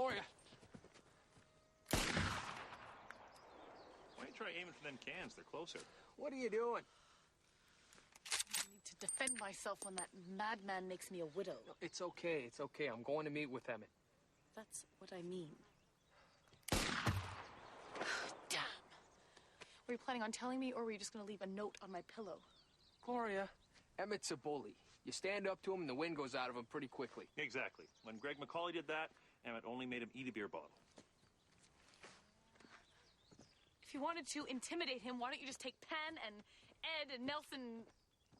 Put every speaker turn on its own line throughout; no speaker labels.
Gloria!
Why don't you try aiming for them cans? They're closer.
What are you doing?
I need to defend myself when that madman makes me a widow.
No, it's okay. It's okay. I'm going to meet with Emmett.
That's what I mean. Damn. Were you planning on telling me, or were you just going to leave a note on my pillow?
Gloria, Emmett's a bully. You stand up to him and the wind goes out of him pretty quickly.
Exactly. When Greg McCauley did that, Emmett only made him eat a beer bottle.
If you wanted to intimidate him, why don't you just take Penn and Ed and Nelson,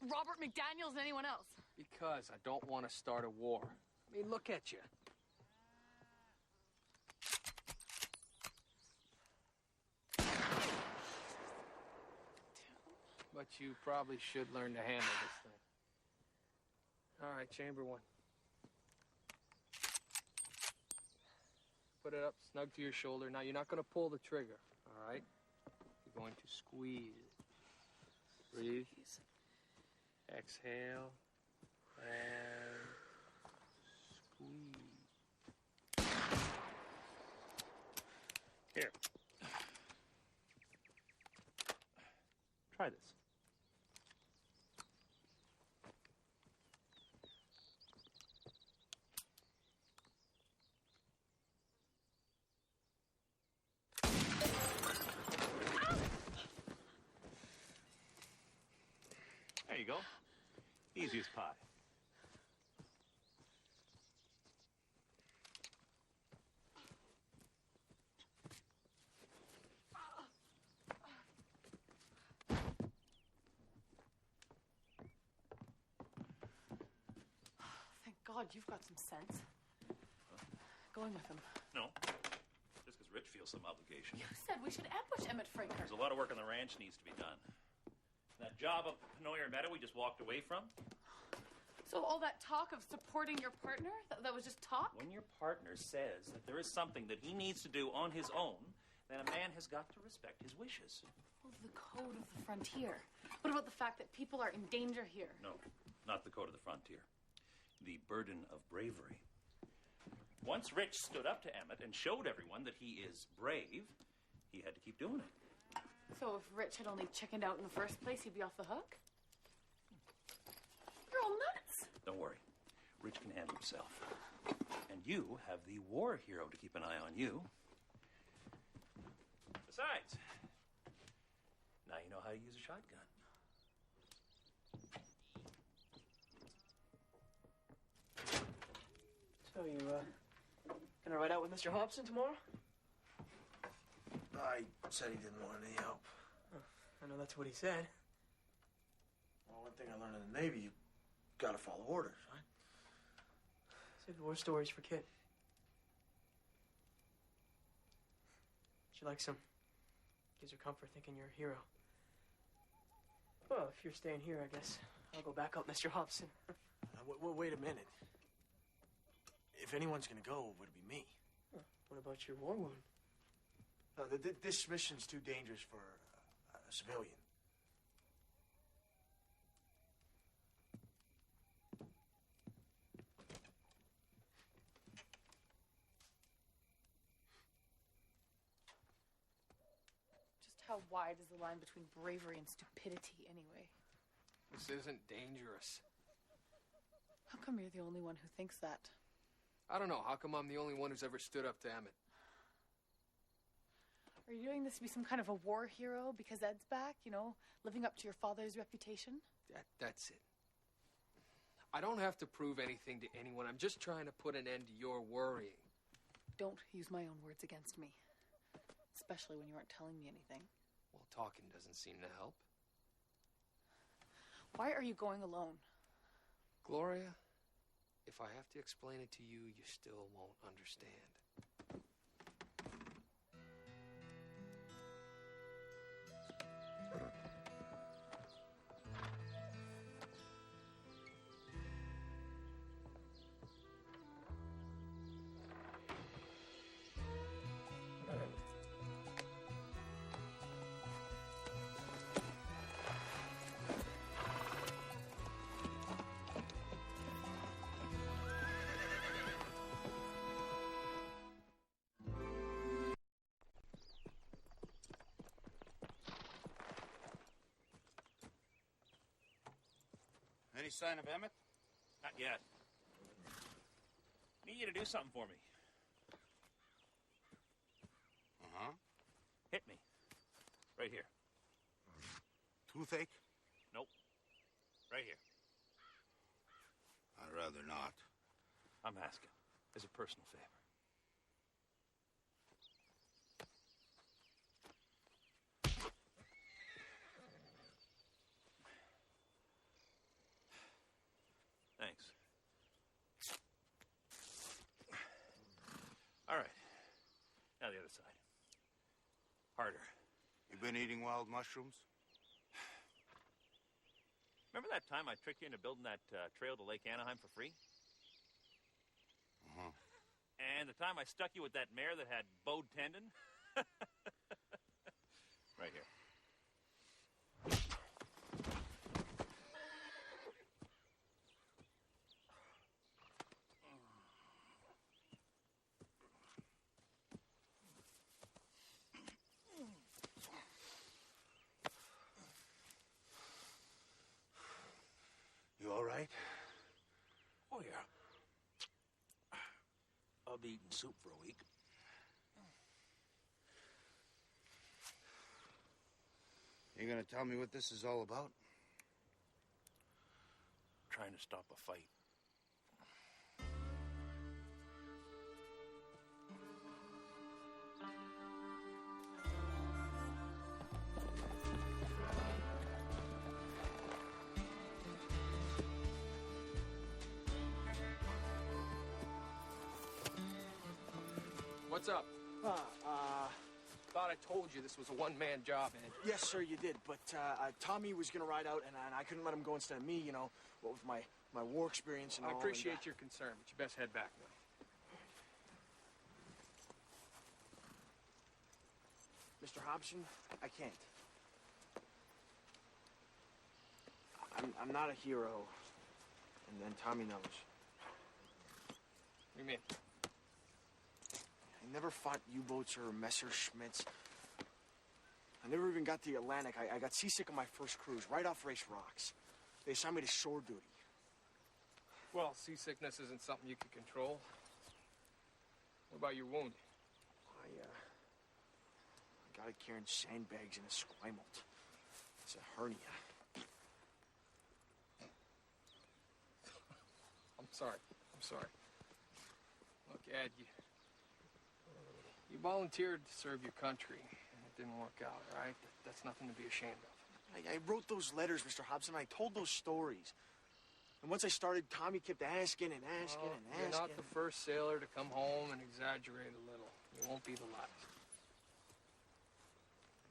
Robert McDaniels, and anyone else?
Because I don't want to start a war. I mean, look at you. But you probably should learn to handle this thing. All right, chamber one. Put it up, snug to your shoulder. Now, you're not going to pull the trigger, all right? You're going to squeeze it. Breathe. Exhale. And squeeze.
Here. Try this. There you go. Easy as pie.
Thank God you've got some sense. Going with him.
No. Just because Rich feels some obligation.
You said we should ambush Emmett Fraker.
There's a lot of work on the ranch needs to be done. That job up at Penoyer Meadow we just walked away from.
So all that talk of supporting your partner, that was just talk?
When your partner says that there is something that he needs to do on his own, then a man has got to respect his wishes.
Well, the code of the frontier. What about the fact that people are in danger here?
No, not the code of the frontier. The burden of bravery. Once Rich stood up to Emmett and showed everyone that he is brave, he had to keep doing it.
So if Rich had only chickened out in the first place, he'd be off the hook? You're all nuts.
Don't worry. Rich can handle himself. And you have the war hero to keep an eye on you. Besides, now you know how to use a shotgun.
So you, gonna ride out with Mr. Hobson tomorrow?
I said he didn't want any help.
Oh, I know that's what he said.
Well, one thing I learned in the Navy, you gotta follow orders, right?
Save the war stories for Kit. She likes him. Gives her comfort thinking you're a hero. Well, if you're staying here, I guess I'll go back up, Mr. Hobson.
Wait a minute. If anyone's gonna go, would it be me?
Huh. What about your war wound?
No, this mission's too dangerous for a civilian.
Just how wide is the line between bravery and stupidity, anyway?
This isn't dangerous.
How come you're the only one who thinks that?
I don't know. How come I'm the only one who's ever stood up to Emmett?
Are you doing this to be some kind of a war hero because Ed's back, you know, living up to your father's reputation?
That's it. I don't have to prove anything to anyone. I'm just trying to put an end to your worrying.
Don't use my own words against me. Especially when you aren't telling me anything.
Well, talking doesn't seem to help.
Why are you going alone?
Gloria, if I have to explain it to you, you still won't understand.
Any sign of Emmett?
Not yet. Need you to do something for me.
Uh-huh.
Hit me. Right here.
Toothache?
Nope. Right here.
I'd rather not.
I'm asking. As a personal favor. Thanks. All right. Now the other side. Harder.
You been eating wild mushrooms?
Remember that time I tricked you into building that trail to Lake Anaheim for free?
Uh-huh.
And the time I stuck you with that mare that had bowed tendon? Right here.
You all right?
Oh, yeah. I'll be eating soup for a week.
You gonna tell me what this is all about?
Trying to stop a fight.
What's up? Thought I told you this was a one-man job, Ed.
Yes, sir, you did. But Tommy was going to ride out, and I couldn't let him go instead of me, you know, what with my war experience and all.
I appreciate your concern, but you best head back now.
Mr. Hobson, I can't. I'm not a hero, and Tommy knows.
What do you mean?
I never fought U-boats or Messerschmitts. I never even got to the Atlantic. I got seasick on my first cruise, right off Race Rocks. They assigned me to shore duty.
Well, seasickness isn't something you can control. What about your wound?
I got it carrying sandbags in a squimalt. It's a hernia.
I'm sorry. Look, Ed, you volunteered to serve your country, and it didn't work out, all right? That's nothing to be ashamed of.
I wrote those letters, Mr. Hobson. I told those stories. And once I started, Tommy kept asking and asking and asking.
You're not the first sailor to come home and exaggerate a little. You won't be the last.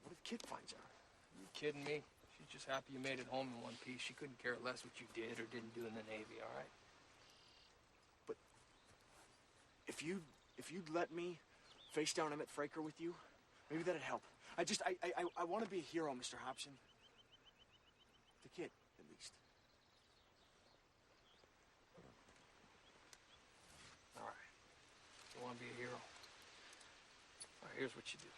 What if Kit finds out?
Are you kidding me? She's just happy you made it home in one piece. She couldn't care less what you did or didn't do in the Navy, all right?
But if you'd let me face down Emmett Fraker with you, maybe that'd help. I want to be a hero, Mr. Hobson. The kid, at least.
All right. You want to be a hero? All right, here's what you do.